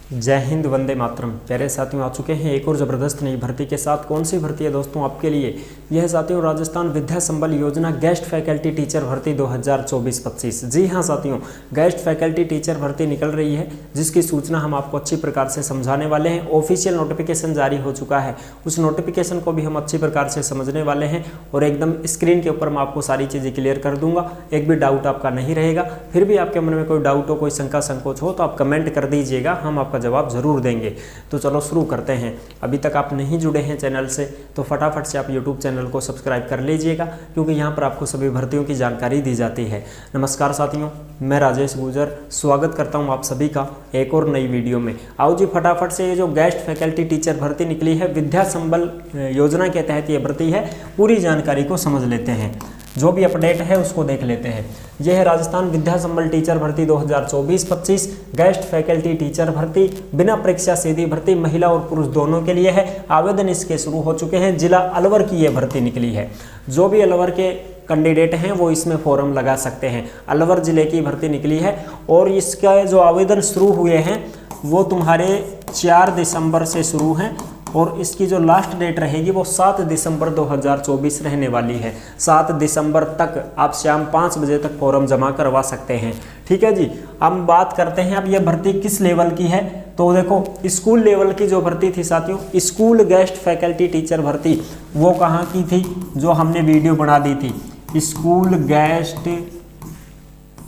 जय हिंद, वंदे मातरम। प्यारे साथियों, आ चुके हैं एक और ज़बरदस्त नई भर्ती के साथ। कौन सी भर्ती है दोस्तों आपके लिए? यह साथियों राजस्थान विद्या संबल योजना गेस्ट फैकल्टी टीचर भर्ती 2024-25। जी हाँ साथियों, गेस्ट फैकल्टी टीचर भर्ती निकल रही है, जिसकी सूचना हम आपको अच्छी प्रकार से समझाने वाले हैं। ऑफिशियल नोटिफिकेशन जारी हो चुका है, उस नोटिफिकेशन को भी हम अच्छी प्रकार से समझने वाले हैं और एकदम स्क्रीन के ऊपर मैं आपको सारी चीज़ें क्लियर कर दूंगा। एक भी डाउट आपका नहीं रहेगा। फिर भी आपके मन में कोई डाउट हो, कोई शंका संकोच हो तो आप कमेंट कर दीजिएगा, हम आपका जवाब जरूर देंगे। तो चलो शुरू करते हैं। अभी तक आप नहीं जुड़े हैं चैनल से तो फटाफट से आप यूट्यूब चैनल को सब्सक्राइब कर लीजिएगा, क्योंकि यहाँ पर आपको सभी भर्तियों की जानकारी दी जाती है। नमस्कार साथियों, मैं राजेश गुर्जर स्वागत करता हूँ आप सभी का एक और नई वीडियो में। आओ जी फटाफट से, ये जो गेस्ट फैकल्टी टीचर भर्ती निकली है विद्या संबल योजना के तहत ये भर्ती है, पूरी जानकारी को समझ लेते हैं। जो भी अपडेट है उसको देख लेते हैं। यह है राजस्थान विद्या संबल टीचर भर्ती 2024-25 गेस्ट फैकल्टी टीचर भर्ती, बिना परीक्षा सीधी भर्ती, महिला और पुरुष दोनों के लिए है। आवेदन इसके शुरू हो चुके हैं। जिला अलवर की यह भर्ती निकली है। जो भी अलवर के कैंडिडेट हैं वो इसमें फॉर्म लगा सकते हैं। अलवर जिले की भर्ती निकली है और इसका जो आवेदन शुरू हुए हैं वो तुम्हारे 4 दिसंबर से शुरू हैं और इसकी जो लास्ट डेट रहेगी वो 7 दिसंबर 2024 रहने वाली है। 7 दिसंबर तक आप शाम 5 बजे तक फॉर्म जमा करवा सकते हैं। ठीक है जी। अब बात करते हैं अब ये भर्ती किस लेवल की है। तो देखो, स्कूल लेवल की जो भर्ती थी साथियों, स्कूल गेस्ट फैकल्टी टीचर भर्ती, वो कहाँ की थी? जो हमने वीडियो बना दी थी, स्कूल गेस्ट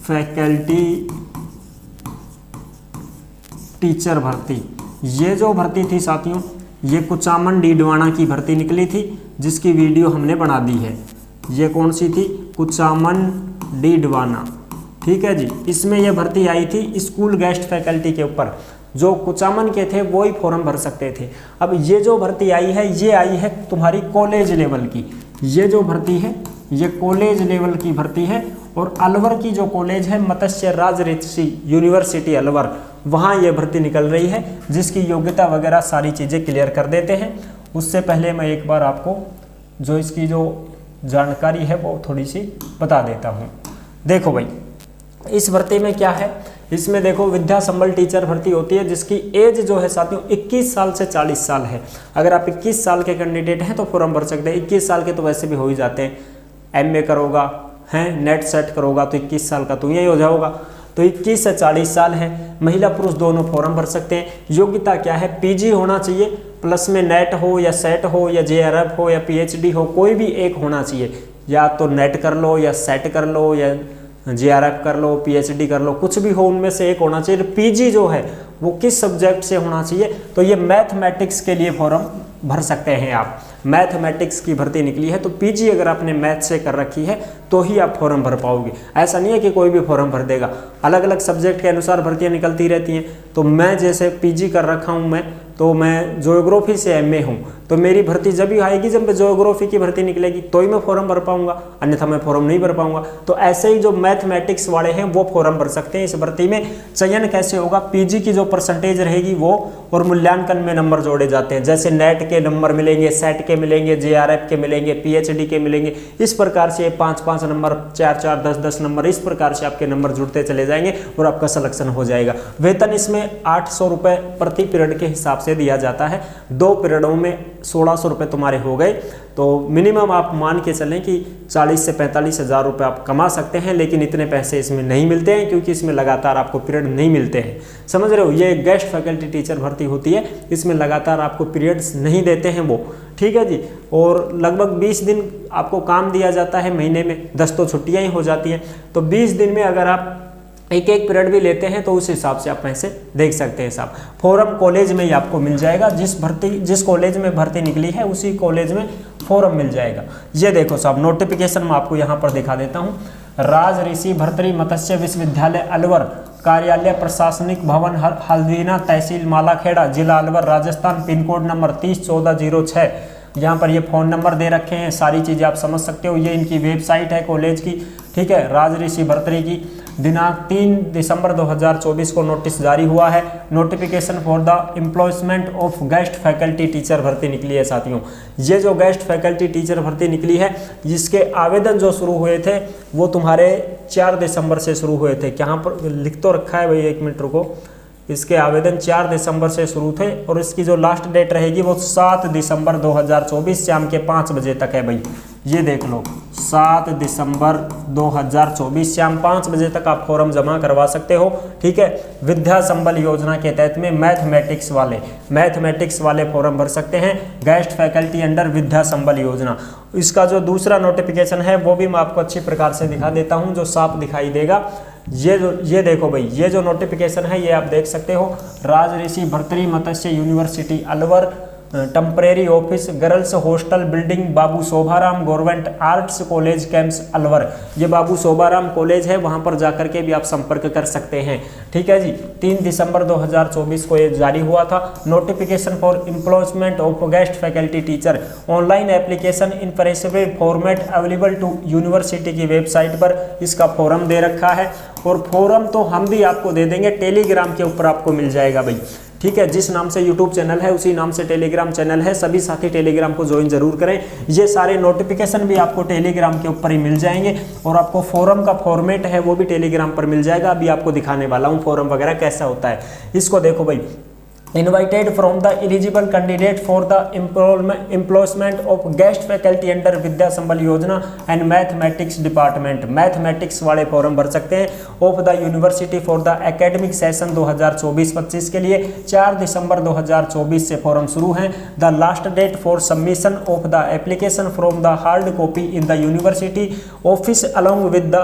फैकल्टी टीचर भर्ती। ये जो भर्ती थी साथियों, ये कुचामन डीडवाना की भर्ती निकली थी, जिसकी वीडियो हमने बना दी है। ये कौन सी थी? कुचामन डीडवाना। ठीक है जी। इसमें यह भर्ती आई थी स्कूल गेस्ट फैकल्टी के ऊपर। जो कुचामन के थे वो ही फॉर्म भर सकते थे। अब ये जो भर्ती आई है ये आई है तुम्हारी कॉलेज लेवल की। ये जो भर्ती है ये कॉलेज लेवल की भर्ती है और अलवर की जो कॉलेज है मत्स्य राज ऋषि यूनिवर्सिटी अलवर, वहाँ ये भर्ती निकल रही है, जिसकी योग्यता वगैरह सारी चीज़ें क्लियर कर देते हैं। उससे पहले मैं एक बार आपको जो इसकी जो जानकारी है वो थोड़ी सी बता देता हूँ। देखो भाई, इस भर्ती में क्या है, इसमें देखो विद्या संबल टीचर भर्ती होती है जिसकी एज जो है साथियों 21 साल से 40 साल है। अगर आप 21 साल के कैंडिडेट हैं तो फॉर्म भर सकते हैं। 21 साल के तो वैसे भी हो ही जाते हैं। एमए करोगा हैं, नेट सेट करोगा तो 21 साल का तो यही हो जाओगा। तो 21 से 40 साल है। महिला पुरुष दोनों फॉर्म भर सकते हैं। योग्यता क्या है? पीजी होना चाहिए, प्लस में नेट हो या सेट हो या जेआरएफ हो या पीएचडी हो, कोई भी एक होना चाहिए। या तो नेट कर लो या सेट कर लो या जेआरएफ कर लो, पीएचडी कर लो, कुछ भी हो उनमें से एक होना चाहिए। पीजी जो है वो किस सब्जेक्ट से होना चाहिए? तो ये मैथमेटिक्स के लिए फॉर्म भर सकते हैं आप। मैथमेटिक्स की भर्ती निकली है तो पीजी अगर आपने मैथ से कर रखी है तो ही आप फॉर्म भर पाओगे। ऐसा नहीं है कि कोई भी फॉर्म भर देगा। अलग अलग सब्जेक्ट के अनुसार भर्तियां निकलती रहती हैं। तो मैं जैसे पीजी कर रखा हूं, मैं ज्योग्राफी से एमए हूं, तो मेरी भर्ती जब भी आएगी जब ज्योग्राफी की भर्ती निकलेगी तो ही मैं फॉर्म भर पाऊंगा, अन्यथा मैं फॉर्म नहीं भर पाऊंगा। तो ऐसे ही जो मैथमेटिक्स वाले हैं वो फॉर्म भर सकते हैं इस भर्ती में। चयन कैसे होगा? पीजी की जो परसेंटेज रहेगी वो और मूल्यांकन में नंबर जोड़े जाते हैं। जैसे नेट के नंबर मिलेंगे, सेट के मिलेंगे, जेआरएफ के मिलेंगे, पीएचडी के मिलेंगे। इस प्रकार से 5-5 नंबर, 4-4, 10-10 नंबर, इस प्रकार से आपके नंबर जुड़ते चले जाएंगे और आपका सिलेक्शन हो जाएगा। वेतन इसमें 800 रुपये प्रति पीरियड के हिसाब से दिया जाता है। 2 पीरियडों में 1600 रुपये तुम्हारे हो गए। तो मिनिमम आप मान के चलें कि 40 से 45 हज़ार रुपये आप कमा सकते हैं। लेकिन इतने पैसे इसमें नहीं मिलते हैं, क्योंकि इसमें लगातार आपको पीरियड नहीं मिलते हैं। समझ रहे हो? ये गेस्ट फैकल्टी टीचर भर्ती होती है, इसमें लगातार आपको पीरियड्स नहीं देते हैं वो। ठीक है जी। और लगभग 20 दिन आपको काम दिया जाता है महीने में, 10 तो छुट्टियाँ ही हो जाती हैं। तो 20 दिन में अगर आप एक पीरियड भी लेते हैं तो उस हिसाब से आप पैसे देख सकते हैं साहब। फॉर्म कॉलेज में ही आपको मिल जाएगा। जिस कॉलेज में भर्ती निकली है उसी कॉलेज में फॉर्म मिल जाएगा। ये देखो साहब, नोटिफिकेशन मैं आपको यहाँ पर दिखा देता हूँ। राज ऋषि भर्तृ मत्स्य विश्वविद्यालय अलवर, कार्यालय प्रशासनिक भवन हल्दीना, तहसील मालाखेड़ा, जिला Alwar, Rajasthan, pin code number 301406। यहाँ पर ये फ़ोन नंबर दे रखे हैं, सारी चीज़ें आप समझ सकते हो। ये इनकी वेबसाइट है कॉलेज की। ठीक है, राज ऋषि भर्तृ की। दिनांक 3 दिसंबर 2024 को नोटिस जारी हुआ है। Notification for the employment of guest faculty teacher भर्ती निकली है साथियों। ये जो गेस्ट फैकल्टी टीचर भर्ती निकली है, जिसके आवेदन जो शुरू हुए थे वो तुम्हारे 4 दिसंबर से शुरू हुए थे। यहाँ पर लिख तो रखा है भाई, 1 मिनट रुको। इसके आवेदन 4 दिसंबर से शुरू थे और इसकी जो लास्ट डेट रहेगी वो 7 दिसंबर 2024 शाम के 5 बजे तक है भाई। ये देख लो 7 दिसंबर 2024 शाम 5 बजे तक आप फॉर्म जमा करवा सकते हो। ठीक है, विद्या संबल योजना के तहत में मैथमेटिक्स वाले फॉर्म भर सकते हैं, गेस्ट फैकल्टी अंडर विद्या संबल योजना। इसका जो दूसरा नोटिफिकेशन है वो भी मैं आपको अच्छी प्रकार से दिखा देता हूं, जो साफ दिखाई देगा। ये देखो भाई, ये जो नोटिफिकेशन है ये आप देख सकते हो, Rajrishi Bhartrihari Matsya university Alwar, temporary office girls hostel building Babu Shobharam government arts college campus Alwar. ये बाबू शोभाराम कॉलेज है, वहां पर जाकर के भी आप संपर्क कर सकते हैं। ठीक है जी, 3 दिसंबर 2024 को ये जारी हुआ था। Notification for employment of guest faculty teacher, online application in prescribed format available to university की वेबसाइट पर इसका फॉर्म दे रखा है। और फॉर्म तो हम भी आपको दे देंगे, टेलीग्राम के ऊपर आपको मिल जाएगा भाई। ठीक है, जिस नाम से यूट्यूब चैनल है उसी नाम से टेलीग्राम चैनल है, सभी साथी टेलीग्राम को ज्वाइन जरूर करें। ये सारे नोटिफिकेशन भी आपको टेलीग्राम के ऊपर ही मिल जाएंगे और आपको फॉर्म का फॉर्मेट है वो भी टेलीग्राम पर मिल जाएगा। अभी आपको दिखाने वाला हूँ फॉर्म वगैरह कैसा होता है। इसको देखो भाई, invited from the eligible candidate for the employment of guest faculty under विद्या संबल योजना एंड मैथमेटिक्स डिपार्टमेंट। मैथमेटिक्स वाले फॉर्म भर सकते हैं of the university for the academic session 2024-25 के लिए 4 दिसंबर 2024 से फॉर्म शुरू हैं। The last date for submission of the application from the hard copy in the university office along with the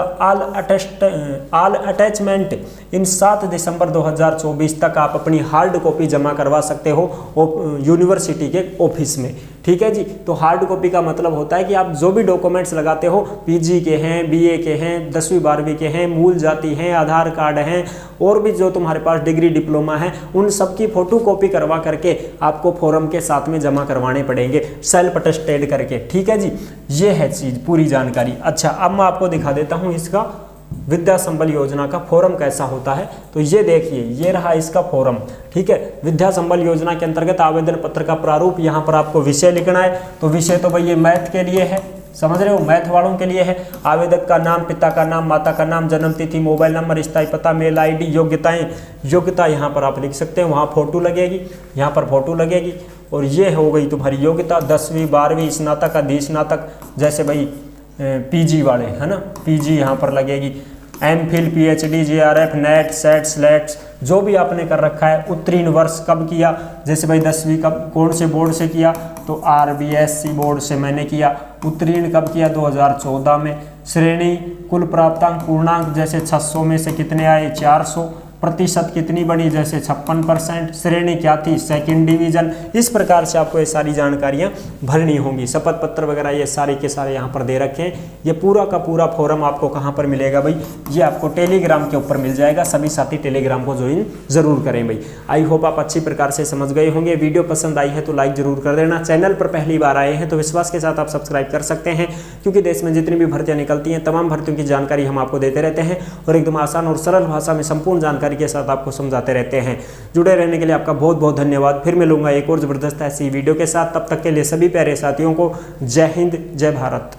all attachment in 7 December 2024 तक आप अपनी hard copy जमा करवा सकते हो यूनिवर्सिटी के ऑफिस में। ठीक है जी, तो हार्ड कॉपी का मतलब होता है कि आप जो भी डॉक्यूमेंट्स लगाते हो, पीजी के हैं, बीए के हैं, 10वीं 12वीं के हैं, मूल जाति हैं, आधार कार्ड हैं और भी जो तुम्हारे पास डिग्री डिप्लोमा है, उन सब की फोटो कॉपी करवा करके आपको फॉर्म के साथ में जमा करवाने पड़ेंगे सेल्फ अटेस्टेड करके। ठीक है जी, ये है चीज़ पूरी जानकारी। अच्छा, अब मैं आपको दिखा देता हूँ इसका विद्या संबल योजना का फॉर्म कैसा होता है। तो ये देखिए, ये रहा इसका फॉर्म। ठीक है, विद्या संबल योजना के अंतर्गत आवेदन पत्र का प्रारूप, यहाँ पर आपको विषय लिखना है। तो विषय तो भाई ये मैथ के लिए है, समझ रहे हो, मैथ वालों के लिए है। आवेदक का नाम, पिता का नाम, माता का नाम, जन्म तिथि, मोबाइल नंबर, स्थायी पता, मेल आईडी, योग्यता यहाँ पर आप लिख सकते हैं। वहाँ फोटो लगेगी, यहाँ पर फोटो लगेगी। और ये हो गई तुम्हारी योग्यता 10वीं 12वीं, स्नातक, अधिस्नातक, जैसे भाई पीजी वाले है ना, पीजी यहाँ पर लगेगी। MPhil, PhD, JRF, net, set, slates जो भी आपने कर रखा है। उत्तीर्ण वर्ष कब किया, जैसे भाई 10वीं कब कौन से बोर्ड से किया, तो आरबीएससी बोर्ड से मैंने किया। उत्तीर्ण कब किया, 2014 में। श्रेणी, कुल प्राप्तांक, पूर्णांक जैसे 600 में से कितने आए, 400। प्रतिशत कितनी बनी, जैसे 56%। श्रेणी क्या थी, सेकंड डिवीजन। इस प्रकार से आपको ये सारी जानकारियां भरनी होंगी। शपथ पत्र वगैरह ये सारे के सारे यहाँ पर दे रखे हैं। ये पूरा का पूरा फॉर्म आपको कहाँ पर मिलेगा भाई, ये आपको टेलीग्राम के ऊपर मिल जाएगा। सभी साथी टेलीग्राम को ज्वाइन जरूर करें भाई। आई होप आप अच्छी प्रकार से समझ गए होंगे। वीडियो पसंद आई है तो लाइक जरूर कर देना। चैनल पर पहली बार आए हैं तो विश्वास के साथ आप सब्सक्राइब कर सकते हैं, क्योंकि देश में जितनी भी भर्तियां निकलती हैं तमाम भर्तियों की जानकारी हम आपको देते रहते हैं और एकदम आसान और सरल भाषा में संपूर्ण जानकारी के साथ आपको समझाते रहते हैं। जुड़े रहने के लिए आपका बहुत बहुत धन्यवाद। फिर मिलूंगा एक और जबरदस्त ऐसी वीडियो के साथ। तब तक के लिए सभी प्यारे साथियों को जय हिंद, जय भारत।